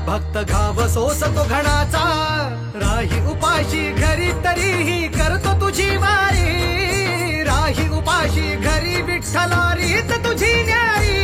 भक्त घाव सोसतो घणाचा. राही उपाशी घरी तरीही करतो तुझी वारी. राही उपाशी घरी विठ्ठला रीत तुझी न्यारी.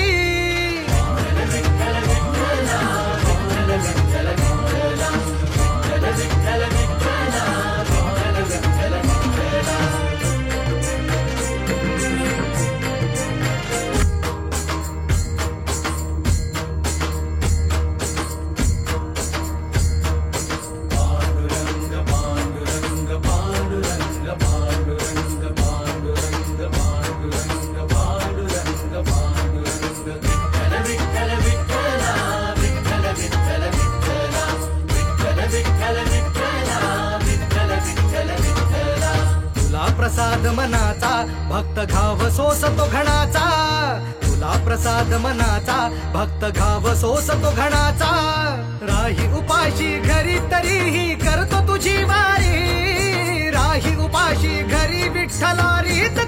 प्रसाद मनाचा भक्त घाव सोसतो घणाचा. तुला प्रसाद मनाचा भक्त घाव सोसतो घणाचा. राही उपाशी घरी तरीही करतो तुझी वारी. राही उपाशी घरी विठ्ठला रीत